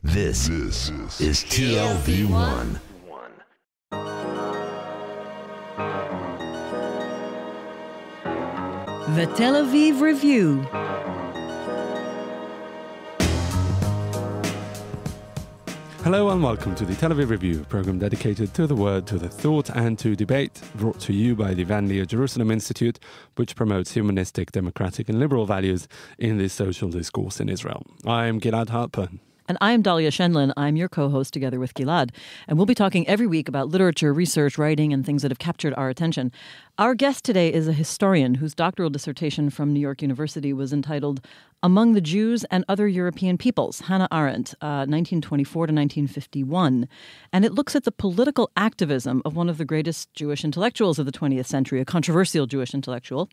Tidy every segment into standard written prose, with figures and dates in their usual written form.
This is TLV1. The Tel Aviv Review. Hello and welcome to the Tel Aviv Review, a program dedicated to the word, to the thought and to debate, brought to you by the Van Leer Jerusalem Institute, which promotes humanistic, democratic and liberal values in the social discourse in Israel. I'm Gilad Harper. And I'm Dahlia Shenlin. I'm your co-host together with Gilad. And we'll be talking every week about literature, research, writing, and things that have captured our attention. Our guest today is a historian whose doctoral dissertation from New York University was entitled Among the Jews and Other European Peoples, Hannah Arendt, 1924 to 1951. And it looks at the political activism of one of the greatest Jewish intellectuals of the 20th century, a controversial Jewish intellectual,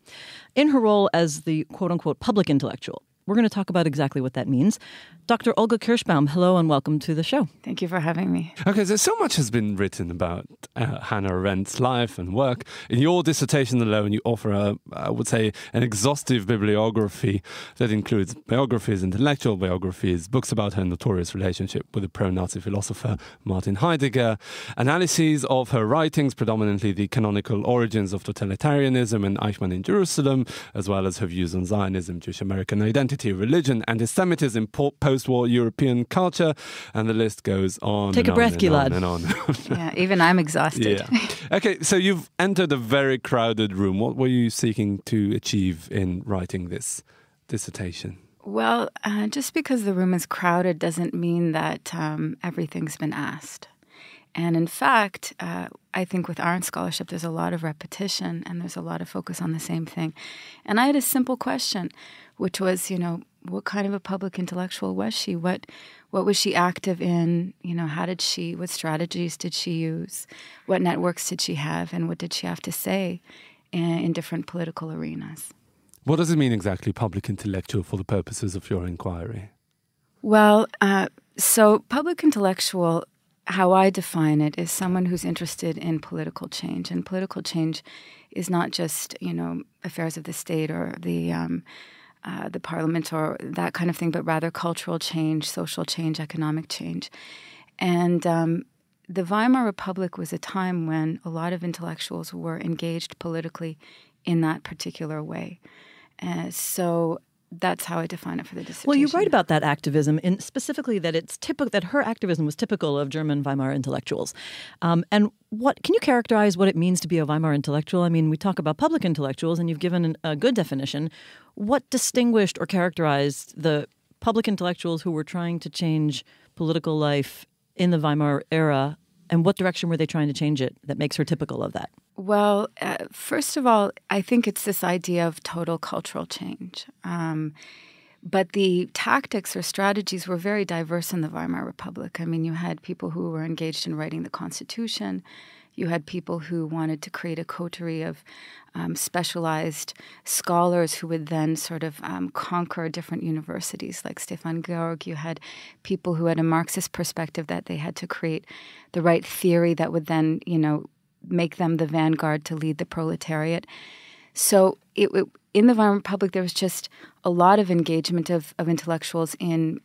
in her role as the quote-unquote public intellectual. We're going to talk about exactly what that means. Dr. Olga Kirschbaum, hello and welcome to the show. Thank you for having me. Okay, so much has been written about Hannah Arendt's life and work. In your dissertation alone, you offer, I would say, an exhaustive bibliography that includes biographies, intellectual biographies, books about her notorious relationship with the pro-Nazi philosopher Martin Heidegger, analyses of her writings, predominantly the canonical origins of totalitarianism and Eichmann in Jerusalem, as well as her views on Zionism, Jewish American identity, religion, anti-Semitism, post-war European culture, and the list goes on. Take a breath, Gilad. And on. Yeah, even I'm exhausted. Yeah. Okay, so you've entered a very crowded room. What were you seeking to achieve in writing this dissertation? Well, just because the room is crowded doesn't mean that everything's been asked. And in fact, I think with Arendt scholarship, there's a lot of repetition and there's a lot of focus on the same thing. And I had a simple question, which was, what kind of a public intellectual was she? What was she active in? What strategies did she use? What networks did she have? And what did she have to say in different political arenas? What does it mean exactly, public intellectual, for the purposes of your inquiry? Well, so public intellectual, how I define it, is someone who's interested in political change. And political change is not just, affairs of the state or the parliament or that kind of thing, but rather cultural change, social change, economic change. And the Weimar Republic was a time when a lot of intellectuals were engaged politically in that particular way. So that's how I define it for the dissertation. Well, you write about that activism, and specifically that it's typical that her activism was typical of German Weimar intellectuals. And can you characterize what it means to be a Weimar intellectual? I mean, we talk about public intellectuals, and you've given a good definition. What distinguished or characterized the public intellectuals who were trying to change political life in the Weimar era, and what direction were they trying to change it that makes her typical of that? Well, first of all, I think it's this idea of total cultural change. But the tactics or strategies were very diverse in the Weimar Republic. I mean, you had people who were engaged in writing the Constitution. You had people who wanted to create a coterie of specialized scholars who would then sort of conquer different universities like Stefan Georg. You had people who had a Marxist perspective that they had to create the right theory that would then, make them the vanguard to lead the proletariat. So in the Weimar Republic, there was just a lot of engagement of intellectuals in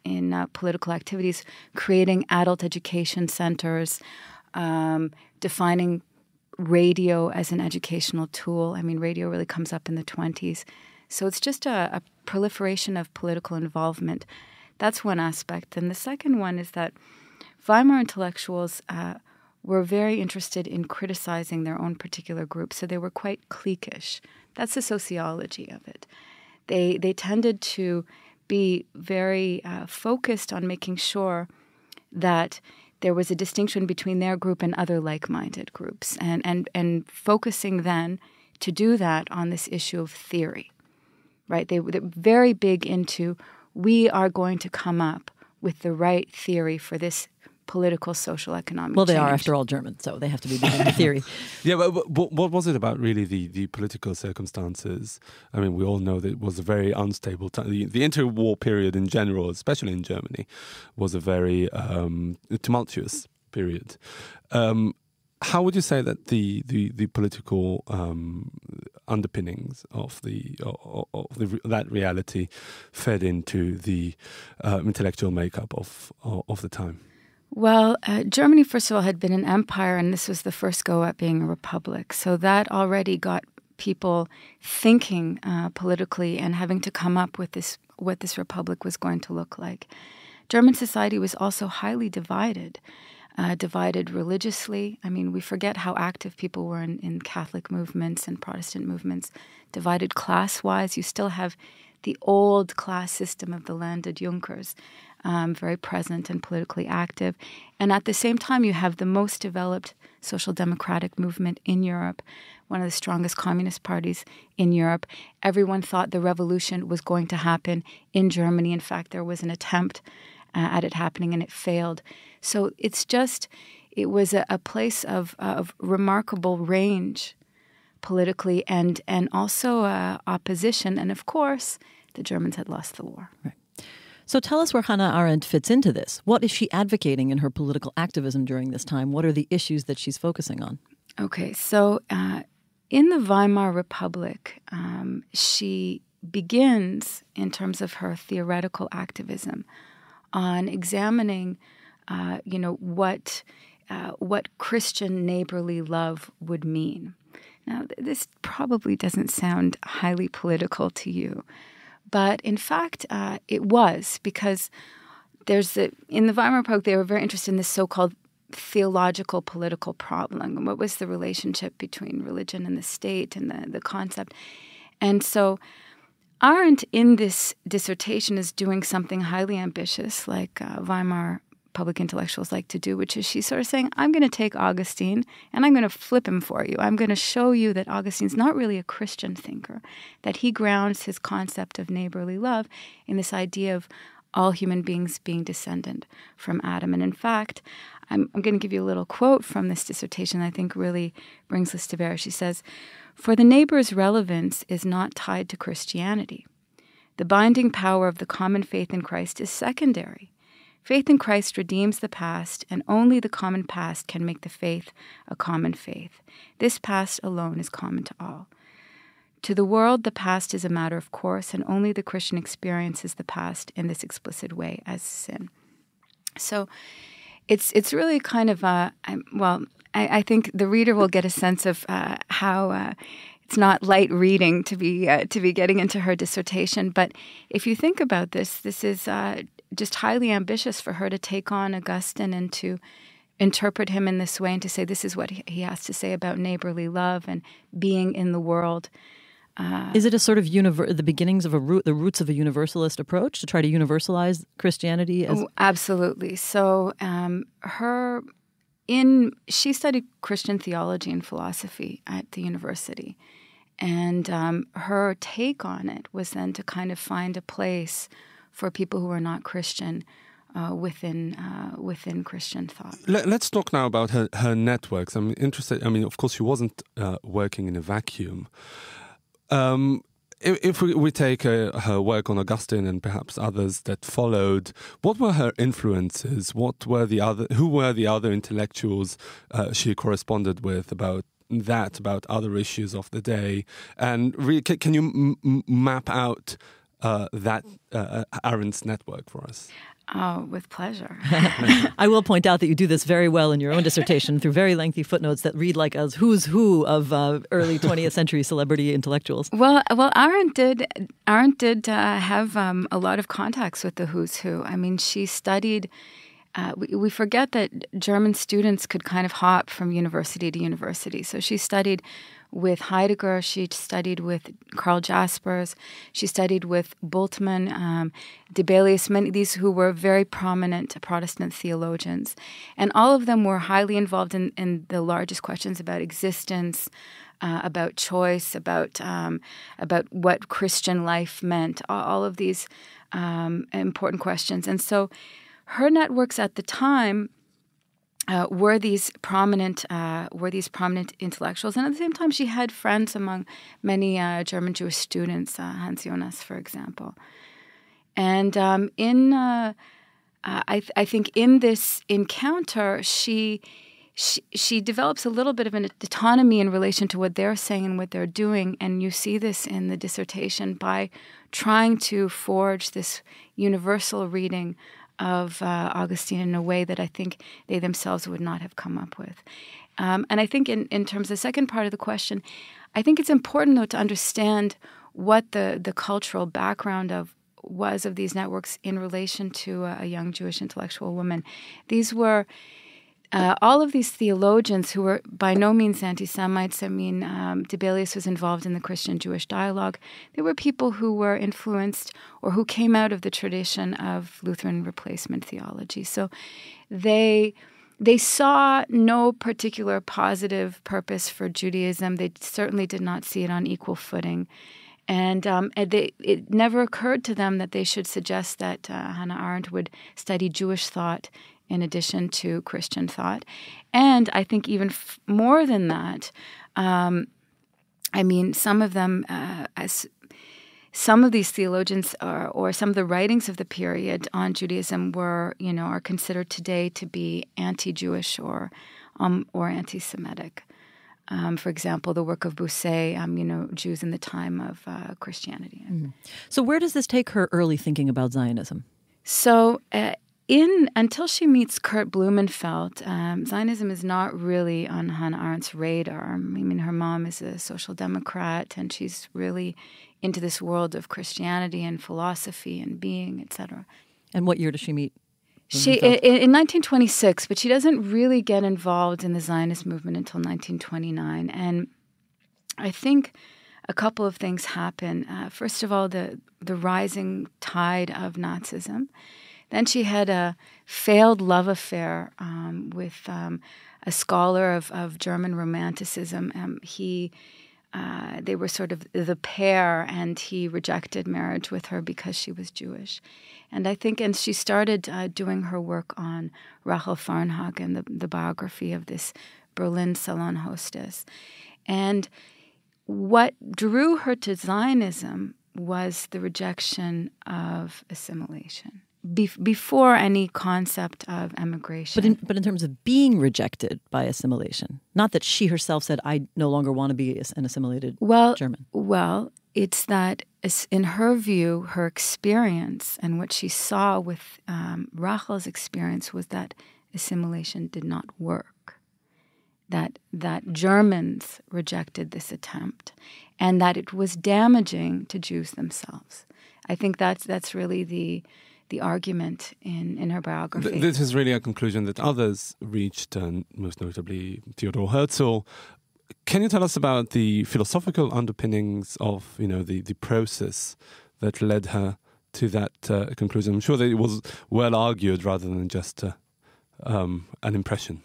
political activities, creating adult education centers, defining radio as an educational tool. I mean, radio really comes up in the 1920s. So it's just a proliferation of political involvement. That's one aspect. And the second one is that Weimar intellectuals were very interested in criticizing their own particular group. So they were quite cliquish. That's the sociology of it. They tended to be very focused on making sure that there was a distinction between their group and other like-minded groups, and focusing then to do that on this issue of theory, right? They're very big into, we are going to come up with the right theory for this political, social, economic Well, they change. are, after all, German, so they have to be big in theory. Yeah, but what was it about really the political circumstances? I mean, we all know that it was a very unstable time. The interwar period in general, especially in Germany, was a very tumultuous period. How would you say that the political underpinnings of that reality fed into the intellectual makeup of the time? Well, Germany, first of all, had been an empire, and this was the first go at being a republic. So that already got people thinking politically and having to come up with what this republic was going to look like. German society was also highly divided religiously. I mean, we forget how active people were in Catholic movements and Protestant movements. Divided class-wise, you still have the old class system of the landed Junkers, very present and politically active. And at the same time, you have the most developed social democratic movement in Europe, one of the strongest communist parties in Europe. Everyone thought the revolution was going to happen in Germany. In fact, there was an attempt at it happening, and it failed. So it was a place of remarkable range politically and also opposition. And of course, the Germans had lost the war. Right. So tell us where Hannah Arendt fits into this. What is she advocating in her political activism during this time? What are the issues that she's focusing on? Okay, so in the Weimar Republic, she begins, in terms of her theoretical activism, on examining, what Christian neighborly love would mean. Now, this probably doesn't sound highly political to you, but in fact, it was, because in the Weimar Republic, they were very interested in this so-called theological political problem. What was the relationship between religion and the state and the concept? And so Arendt, in this dissertation, is doing something highly ambitious, like Weimar public intellectuals like to do, which is she's sort of saying, I'm going to take Augustine and I'm going to flip him for you. I'm going to show you that Augustine's not really a Christian thinker, that he grounds his concept of neighborly love in this idea of all human beings being descendant from Adam. And in fact, I'm going to give you a little quote from this dissertation that I think really brings this to bear. She says, "For the neighbor's relevance is not tied to Christianity. The binding power of the common faith in Christ is secondary. Faith in Christ redeems the past, and only the common past can make the faith a common faith. This past alone is common to all. To the world, the past is a matter of course, and only the Christian experiences the past in this explicit way as sin." So it's really kind of I think the reader will get a sense of how it's not light reading to be getting into her dissertation. But if you think about this is just highly ambitious for her to take on Augustine and to interpret him in this way and to say this is what he has to say about neighborly love and being in the world. Is it a sort of the beginnings of the roots of a universalist approach to try to universalize Christianity? Absolutely. So she studied Christian theology and philosophy at the university, and her take on it was then to kind of find a place for people who are not Christian within Christian thought. Let's talk now about her networks. I'm interested. I mean, of course, she wasn't working in a vacuum. If we take her work on Augustine and perhaps others that followed, what were her influences? Who were the other intellectuals she corresponded with about other issues of the day? And can you map out that Arendt's network for us? Oh, with pleasure. I will point out that you do this very well in your own dissertation through very lengthy footnotes that read like a who's who of early 20th century celebrity intellectuals. Well, Arendt did have a lot of contacts with the who's who. I mean, she studied. We forget that German students could kind of hop from university to university. So she studied with Heidegger, she studied with Karl Jaspers, she studied with Bultmann, Dibelius, many these who were very prominent Protestant theologians. And all of them were highly involved in the largest questions about existence, about choice, about what Christian life meant, all of these important questions. And so her networks at the time were these prominent intellectuals, and at the same time, she had friends among many German Jewish students, Hans Jonas, for example. And I think in this encounter, she she develops a little bit of an autonomy in relation to what they're saying and what they're doing. And you see this in the dissertation by trying to forge this universal reading of Augustine in a way that I think they themselves would not have come up with. And I think in terms of the second part of the question, I think it's important, though, to understand what the cultural background was of these networks in relation to a young Jewish intellectual woman. These were all of these theologians who were by no means anti-Semites. I mean, Debelius was involved in the Christian-Jewish dialogue. They were people who were influenced or who came out of the tradition of Lutheran replacement theology. So they saw no particular positive purpose for Judaism. They certainly did not see it on equal footing. And it never occurred to them that they should suggest that Hannah Arendt would study Jewish thought in addition to Christian thought. And I think even more than that, I mean, some of them, some of these theologians or some of the writings of the period on Judaism are considered today to be anti-Jewish or anti-Semitic. For example, the work of Bousset, Jews in the time of Christianity. Mm-hmm. So where does this take her early thinking about Zionism? So until she meets Kurt Blumenfeld, Zionism is not really on Hannah Arendt's radar. I mean, her mom is a social democrat, and she's really into this world of Christianity and philosophy and being, etc. And what year does she meet? In 1926, but she doesn't really get involved in the Zionist movement until 1929. And I think a couple of things happen. First of all, the rising tide of Nazism. Then she had a failed love affair with a scholar of German Romanticism. They were sort of the pair, and he rejected marriage with her because she was Jewish. And I think, and she started doing her work on Rachel Farnhagen, the biography of this Berlin salon hostess. And what drew her to Zionism was the rejection of assimilation. Before any concept of emigration. But in terms of being rejected by assimilation, not that she herself said, I no longer want to be an assimilated German. Well, it's that in her view, her experience and what she saw with Rachel's experience was that assimilation did not work, that Germans rejected this attempt, and that it was damaging to Jews themselves. I think that's really the argument in her biography. This is really a conclusion that others reached, and most notably Theodor Herzl. Can you tell us about the philosophical underpinnings of the process that led her to that conclusion? I'm sure that it was well argued rather than just an impression.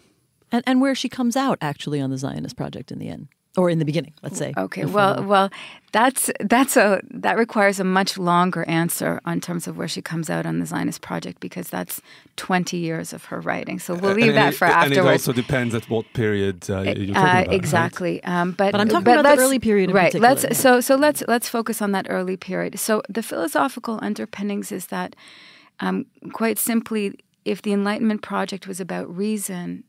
And where she comes out actually on the Zionist project in the end. Or in the beginning, let's say. Okay, well, that requires a much longer answer in terms of where she comes out on the Zionist project, because that's 20 years of her writing. So we'll leave that for afterwards. And it also depends at what period you're talking about. Exactly. Right? But I'm talking about the early period in particular. Let's focus on that early period. So the philosophical underpinnings is that, quite simply, if the Enlightenment project was about reason,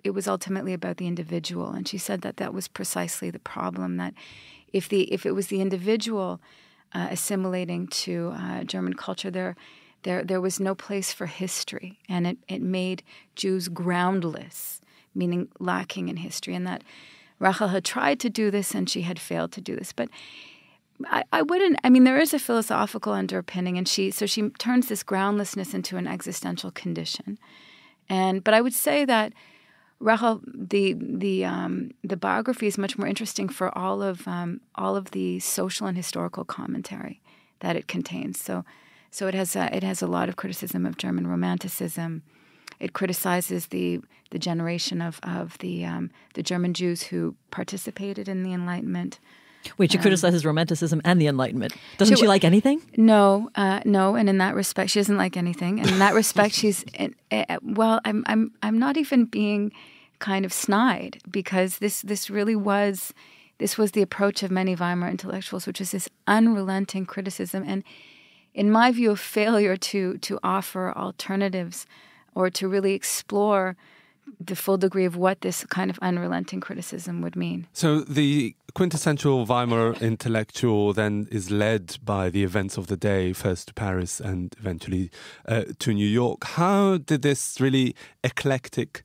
it was ultimately about the individual. And she said that was precisely the problem, that if it was the individual assimilating to German culture, there was no place for history. And it made Jews groundless, meaning lacking in history. And that Rachel had tried to do this and she had failed to do this. But there is a philosophical underpinning, and she turns this groundlessness into an existential condition. But I would say that Rachel, the biography is much more interesting for all of the social and historical commentary that it contains. So it has a lot of criticism of German Romanticism. It criticizes the generation of the German Jews who participated in the Enlightenment. Wait, she criticizes Romanticism and the Enlightenment. Doesn't she like anything? No. And in that respect, she doesn't like anything. And in that respect, she's I'm not even being kind of snide, because this was the approach of many Weimar intellectuals, which is this unrelenting criticism, and in my view, a failure to offer alternatives or to really explore the full degree of what this kind of unrelenting criticism would mean. So the quintessential Weimar intellectual then is led by the events of the day, first to Paris and eventually to New York. How did this really eclectic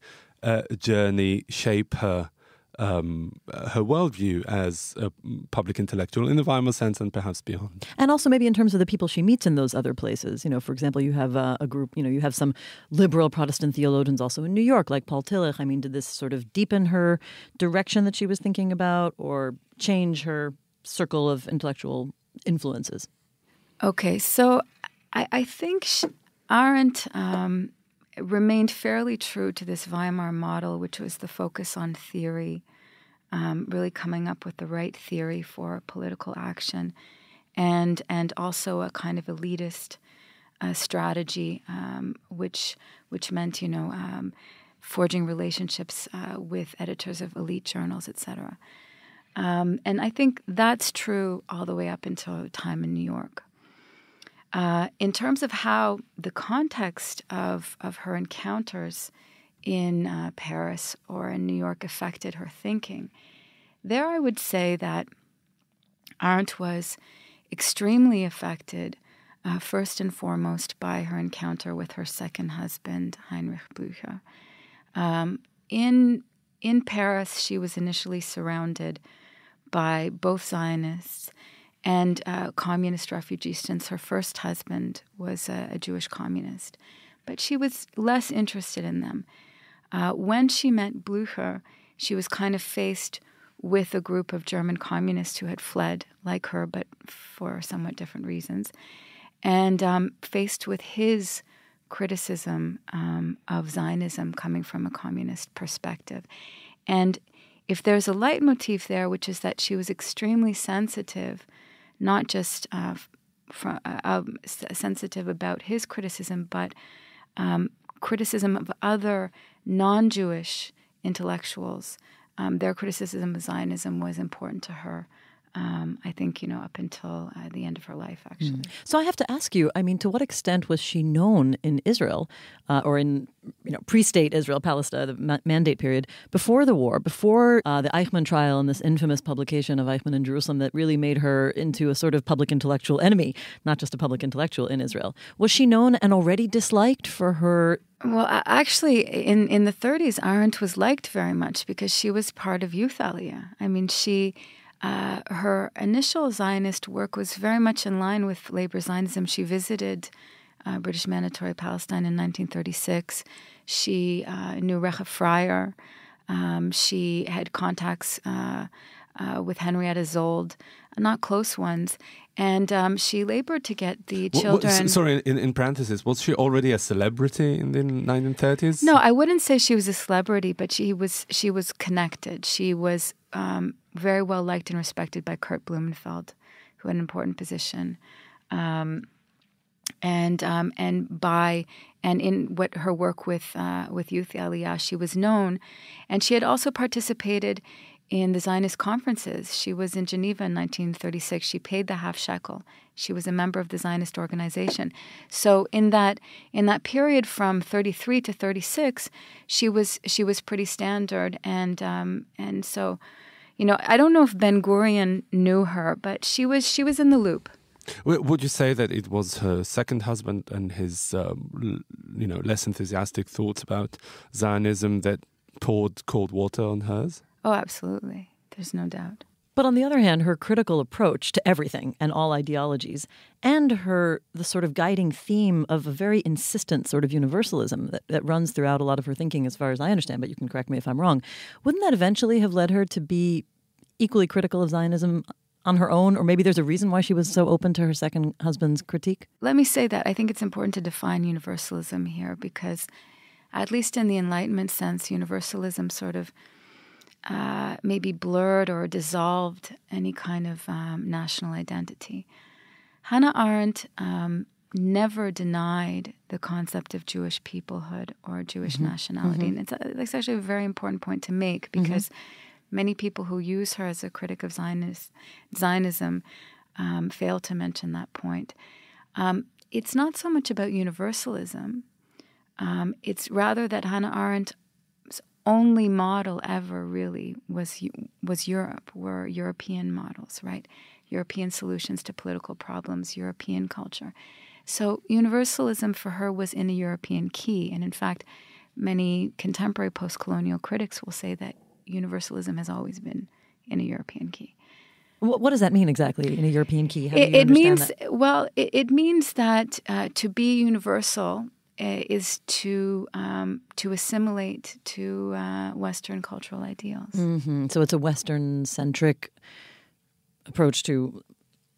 journey shape her worldview as a public intellectual in the Weimar sense and perhaps beyond? And also maybe in terms of the people she meets in those other places. You know, for example, you have a group, you have some liberal Protestant theologians also in New York, like Paul Tillich. I mean, did this sort of deepen her direction that she was thinking about or change her circle of intellectual influences? Okay, so I think Arendt remained fairly true to this Weimar model, which was the focus on theory, really coming up with the right theory for political action, and also a kind of elitist strategy, which meant forging relationships with editors of elite journals, etc. And I think that's true all the way up until time in New York. In terms of how the context of her encounters in Paris or in New York affected her thinking, there I would say that Arendt was extremely affected, first and foremost, by her encounter with her second husband, Heinrich Blücher. In Paris, she was initially surrounded by both Zionists and communist refugees, since her first husband was a Jewish communist. But she was less interested in them. When she met Blücher, she was kind of faced with a group of German communists who had fled, like her, but for somewhat different reasons, and faced with his criticism of Zionism coming from a communist perspective. And if there's a leitmotif there, which is that she was extremely sensitive, not just sensitive about his criticism, but criticism of other non-Jewish intellectuals. Their criticism of Zionism was important to her, I think, up until the end of her life, actually. So I have to ask you, I mean, to what extent was she known in Israel or in, pre-state Israel, Palestine, the Mandate period, before the war, before the Eichmann trial and this infamous publication of Eichmann in Jerusalem that really made her into a sort of public intellectual enemy, not just a public intellectual in Israel? Was she known and already disliked for her? Well, actually, in the 30s, Arendt was liked very much because she was part of Youth Aliyah. I mean, her initial Zionist work was very much in line with Labour Zionism. She visited British Mandatory Palestine in 1936. She knew Recha Freier. She had contacts with Henrietta Zold, not close ones. And she labored to get the children... Sorry, in parentheses, was she already a celebrity in the 1930s? No, I wouldn't say she was a celebrity, but she was connected. She was very well liked and respected by Kurt Blumenfeld, who had an important position. And in what her work with Youth Aliyah, she was known. And she had also participated in the Zionist conferences. She was in Geneva in 1936. She paid the half shekel. She was a member of the Zionist organization. So in that period from 33 to 36, she was pretty standard. And so, I don't know if Ben Gurion knew her, but she was in the loop. Would you say that it was her second husband and his less enthusiastic thoughts about Zionism that poured cold water on hers? Oh, absolutely. There's no doubt. But on the other hand, her critical approach to everything and all ideologies, and the sort of guiding theme of a very insistent sort of universalism that runs throughout a lot of her thinking, as far as I understand, but you can correct me if I'm wrong, wouldn't that eventually have led her to be equally critical of Zionism on her own? Or maybe there's a reason why she was so open to her second husband's critique? Let me say that I think it's important to define universalism here, because at least in the Enlightenment sense, universalism sort of maybe blurred or dissolved any kind of national identity. Hannah Arendt never denied the concept of Jewish peoplehood or Jewish nationality. And it's actually a very important point to make, because many people who use her as a critic of Zionism fail to mention that point. It's not so much about universalism. It's rather that Hannah Arendt's only model ever really was Europe, were European models, right? European solutions to political problems, European culture. So universalism for her was in a European key. And in fact, many contemporary post-colonial critics will say that universalism has always been in a European key. What does that mean exactly, in a European key? How do you understand that? Well, it means that to be universal is to assimilate to Western cultural ideals. Mm-hmm. So it's a Western-centric approach to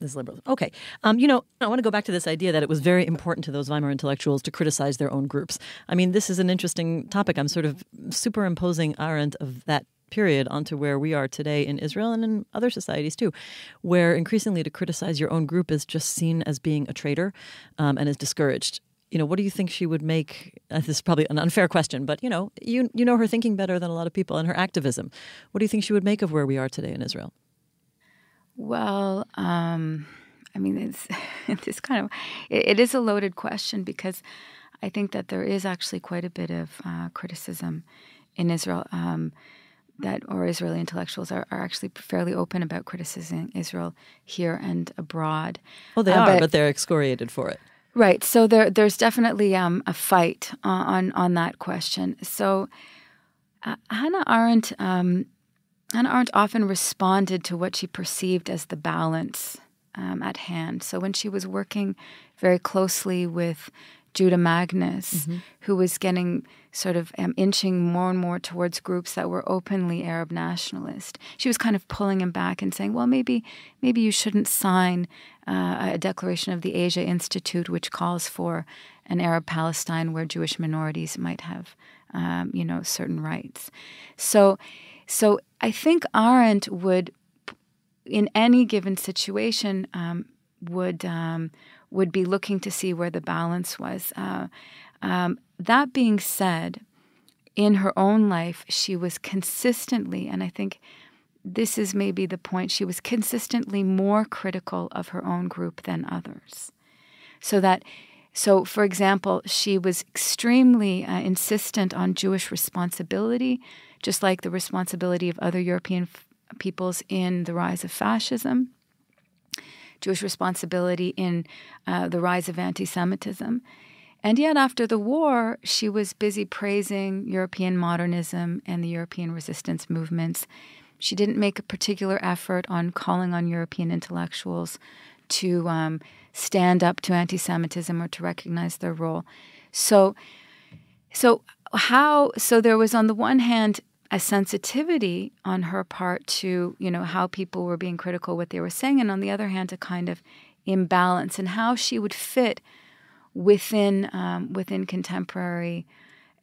this liberalism. Okay. I want to go back to this idea that it was very important to those Weimar intellectuals to criticize their own groups. I mean, this is an interesting topic. I'm sort of superimposing Arendt of that period onto where we are today in Israel and in other societies too, where increasingly to criticize your own group is just seen as being a traitor and is discouraged. What do you think she would make? This is probably an unfair question, but you know her thinking better than a lot of people and her activism. What do you think she would make of where we are today in Israel? Well, it's kind of it is a loaded question, because I think that there is actually quite a bit of criticism in Israel or Israeli intellectuals are actually fairly open about criticizing Israel here and abroad. Well, they are, but they're excoriated for it. Right. So there's definitely a fight on that question. So Hannah Arendt often responded to what she perceived as the balance at hand. So when she was working very closely with Judah Magnus, who was getting sort of inching more and more towards groups that were openly Arab nationalist, she was kind of pulling him back and saying, well, maybe you shouldn't sign a declaration of the Asia Institute, which calls for an Arab Palestine where Jewish minorities might have, certain rights. So I think Arendt would, in any given situation, would be looking to see where the balance was. That being said, in her own life, she was consistently, and I think this is maybe the point, she was consistently more critical of her own group than others. So, for example, she was extremely insistent on Jewish responsibility, just like the responsibility of other European peoples in the rise of fascism, Jewish responsibility in the rise of anti-Semitism. And yet, after the war, she was busy praising European modernism and the European resistance movements. She didn't make a particular effort on calling on European intellectuals to stand up to anti-Semitism or to recognize their role. So there was, on the one hand, a sensitivity on her part to, how people were being critical, what they were saying, and on the other hand, a kind of imbalance, and how she would fit within contemporary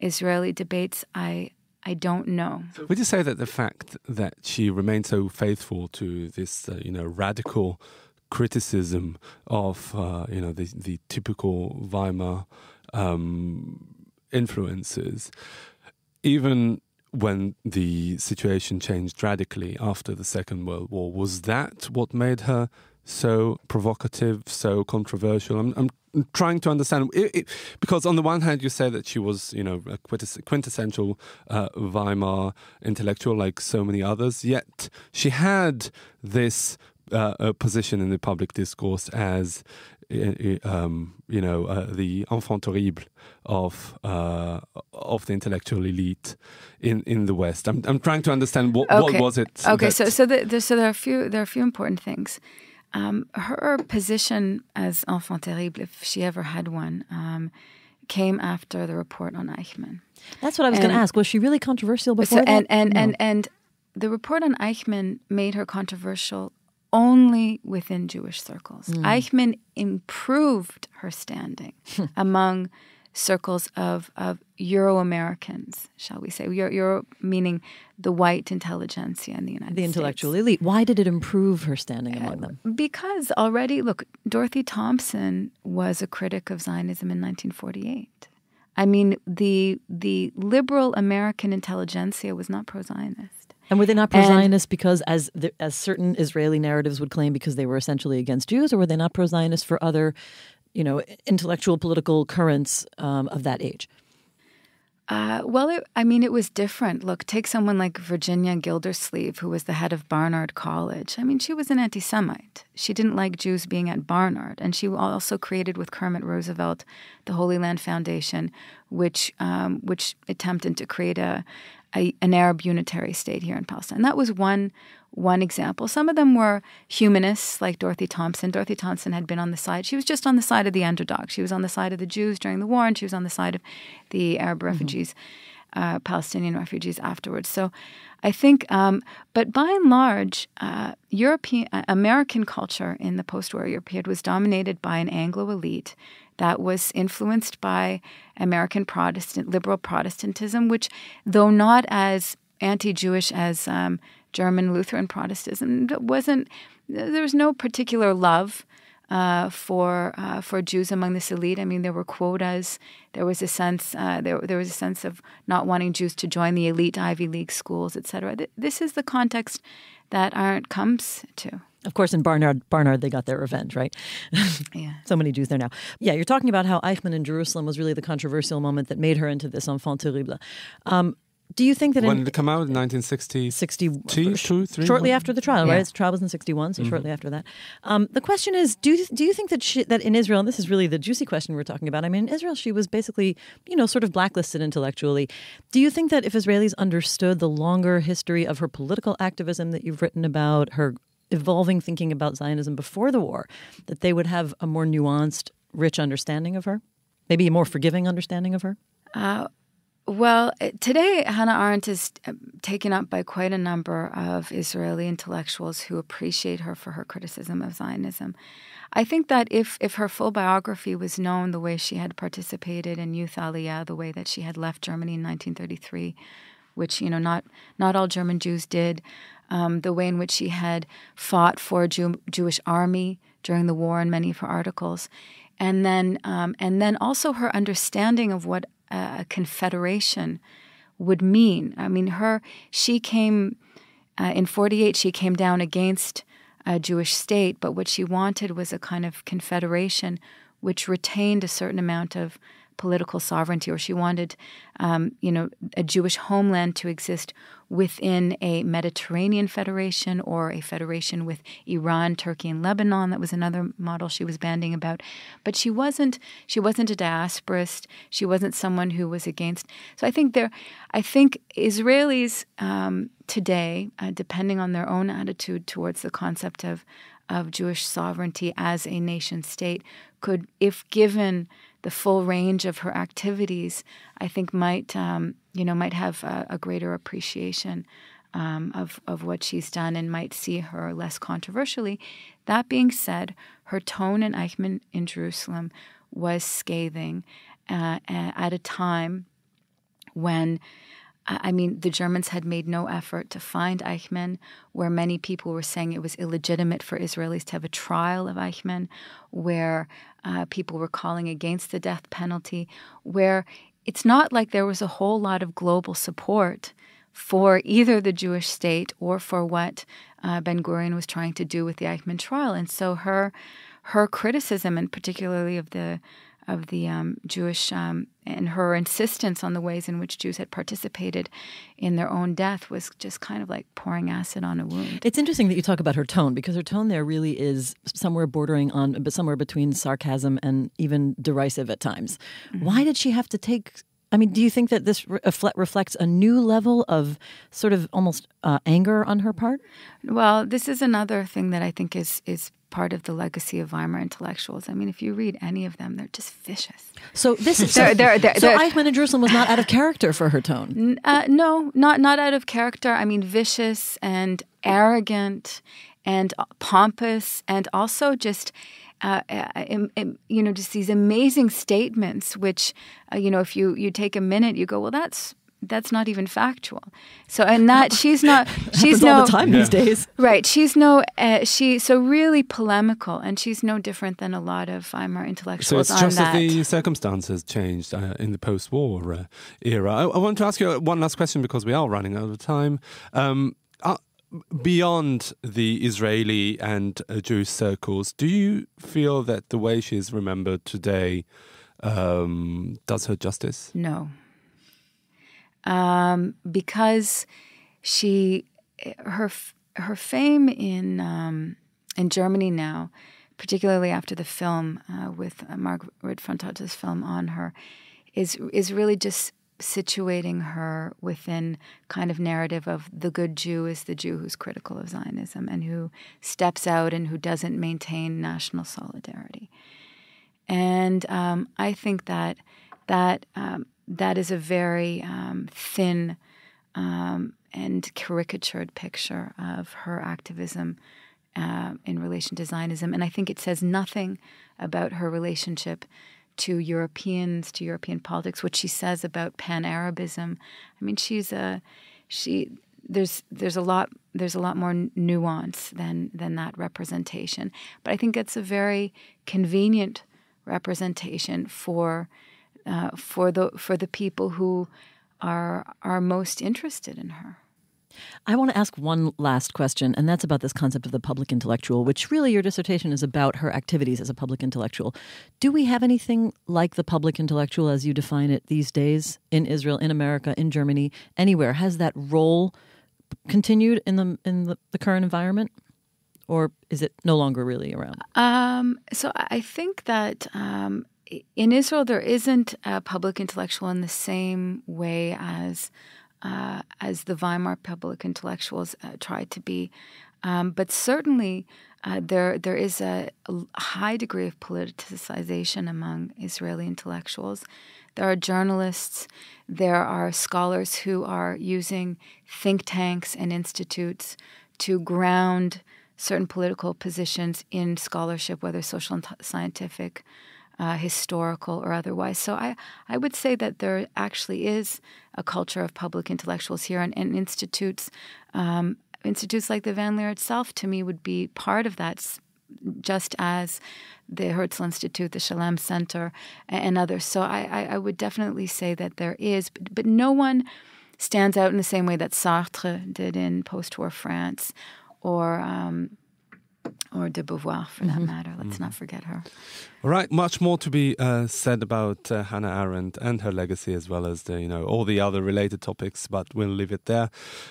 Israeli debates, I don't know. So would you say that the fact that she remained so faithful to this, radical criticism of, the typical Weimar influences, even when the situation changed radically after the Second World War, was that what made her so provocative, so controversial? I'm trying to understand, because on the one hand you say that she was, a quintessential Weimar intellectual like so many others, yet she had this position in the public discourse as the enfant terrible of the intellectual elite in the West. I'm trying to understand what was it. Okay, so there are a few important things. Her position as enfant terrible, if she ever had one, came after the report on Eichmann. That's what I was going to ask. Was she really controversial before that? And the report on Eichmann made her controversial only within Jewish circles. Eichmann improved her standing among circles of Euro-Americans, shall we say. Euro meaning the white intelligentsia in the United States. The intellectual elite. Why did it improve her standing among them? Because already, look, Dorothy Thompson was a critic of Zionism in 1948. I mean, the liberal American intelligentsia was not pro-Zionist. And were they not pro-Zionist because, as certain Israeli narratives would claim, because they were essentially against Jews, or were they not pro-Zionist for other, intellectual political currents of that age? It was different. Look, take someone like Virginia Gildersleeve, who was the head of Barnard College. I mean, she was an anti-Semite. She didn't like Jews being at Barnard. And she also created with Kermit Roosevelt the Holy Land Foundation, which attempted to create an Arab unitary state here in Palestine. That was one example. Some of them were humanists, like Dorothy Thompson. Dorothy Thompson had been on the side. She was just on the side of the underdog. She was on the side of the Jews during the war, and she was on the side of the Arab refugees, Palestinian refugees afterwards. So I think, but by and large, American culture in the post-war Europe period was dominated by an Anglo elite that was influenced by American liberal Protestantism, which, though not as anti-Jewish as German Lutheran Protestantism, there was no particular love for Jews among this elite. I mean, there were quotas. There was a sense there was a sense of not wanting Jews to join the elite Ivy League schools, etc. This is the context that Arendt comes to. Of course, in Barnard, they got their revenge, right? Yeah. So many Jews there now. Yeah, you're talking about how Eichmann in Jerusalem was really the controversial moment that made her into this enfant terrible. Do you think that when did it come out in 1962, shortly after the trial, right? The trial was in 1961, so shortly after that. The question is, do you think that in Israel, and this is really the juicy question we're talking about. I mean, in Israel, she was basically, sort of blacklisted intellectually. Do you think that if Israelis understood the longer history of her political activism that you've written about, her evolving thinking about Zionism before the war, that they would have a more nuanced, rich understanding of her? Maybe a more forgiving understanding of her? Well, today Hannah Arendt is taken up by quite a number of Israeli intellectuals who appreciate her for her criticism of Zionism. I think that if her full biography was known, the way she had participated in Youth Aliyah, the way that she had left Germany in 1933, which not all German Jews did, the way in which she had fought for a Jewish army during the war in many of her articles, and then also her understanding of what a confederation would mean. I mean, she came in 1948. She came down against a Jewish state, but what she wanted was a kind of confederation which retained a certain amount of political sovereignty, or she wanted, a Jewish homeland to exist within a Mediterranean federation or a federation with Iran, Turkey, and Lebanon. That was another model she was bandying about. But she wasn't a diasporist. She wasn't someone who was against. So I think Israelis today, depending on their own attitude towards the concept of Jewish sovereignty as a nation state, could, if given the full range of her activities, I think might have a greater appreciation of what she's done and might see her less controversially. That being said, her tone in Eichmann in Jerusalem was scathing at a time when the Germans had made no effort to find Eichmann, where many people were saying it was illegitimate for Israelis to have a trial of Eichmann, where people were calling against the death penalty, where it's not like there was a whole lot of global support for either the Jewish state or for what Ben-Gurion was trying to do with the Eichmann trial. And so her criticism, and particularly of the Jewish and her insistence on the ways in which Jews had participated in their own death, was just kind of like pouring acid on a wound. It's interesting that you talk about her tone, because her tone there really is somewhere bordering on, but somewhere between sarcasm and even derisive at times. Mm-hmm. Why did she have to take? Do you think that this reflects a new level of sort of almost anger on her part? Well, this is another thing that I think is part of the legacy of Weimar intellectuals. If you read any of them, they're just vicious. So this is so Eichmann in Jerusalem was not out of character for her tone. No, not out of character. Vicious and arrogant and pompous, and also just just these amazing statements, which if you take a minute, you go, well, that's not even factual. So, and that she's all the time these days, right? She's so really polemical, and she's no different than a lot of Weimar intellectuals. So it's just that the circumstances changed in the post-war era. I want to ask you one last question, because we are running out of time. Beyond the Israeli and Jewish circles, do you feel that the way she is remembered today does her justice? No. because her fame in Germany now, particularly after the film with Margaret Frontage's film on her, is really just situating her within kind of narrative of the good Jew is the Jew who's critical of Zionism and who steps out and who doesn't maintain national solidarity. And I think that is a very thin and caricatured picture of her activism in relation to Zionism. And I think it says nothing about her relationship to Europeans, to European politics, what she says about Pan-Arabism. I mean, there's a lot more nuance than that representation. But I think it's a very convenient representation for the people who are most interested in her. I want to ask one last question, and that's about this concept of the public intellectual, which really your dissertation is about her activities as a public intellectual. Do we have anything like the public intellectual as you define it these days in Israel, in America, in Germany, anywhere? Has that role continued in the current environment, or is it no longer really around? So I think that in Israel there isn't a public intellectual in the same way as the Weimar Republic intellectuals tried to be. But certainly there is a high degree of politicization among Israeli intellectuals. There are journalists, there are scholars who are using think tanks and institutes to ground certain political positions in scholarship, whether social and scientific, historical or otherwise. So I would say that there actually is a culture of public intellectuals here, and institutes like the Van Leer itself, to me, would be part of that, just as the Herzl Institute, the Shalem Center, and others. So I would definitely say that there is, but no one stands out in the same way that Sartre did in post-war France, or de Beauvoir, for that matter. Let's not forget her. All right, much more to be said about Hannah Arendt and her legacy, as well as all the other related topics, but we'll leave it there.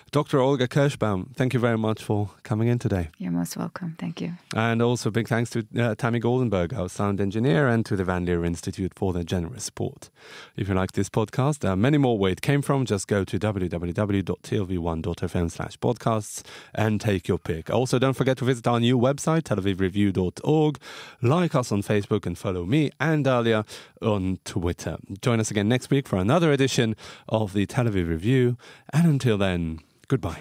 Dr. Olga Kirschbaum, thank you very much for coming in today. You're most welcome. Thank you. And also big thanks to Tammy Goldenberg, our sound engineer, and to the Van Leer Institute for their generous support. If you like this podcast, there are many more where it came from. Just go to www.tlv1.fm/podcasts and take your pick. Also, don't forget to visit our new website, telavivreview.org. Like us on Facebook and follow me and Dalia on Twitter. Join us again next week for another edition of the Tel Aviv Review. And until then, goodbye.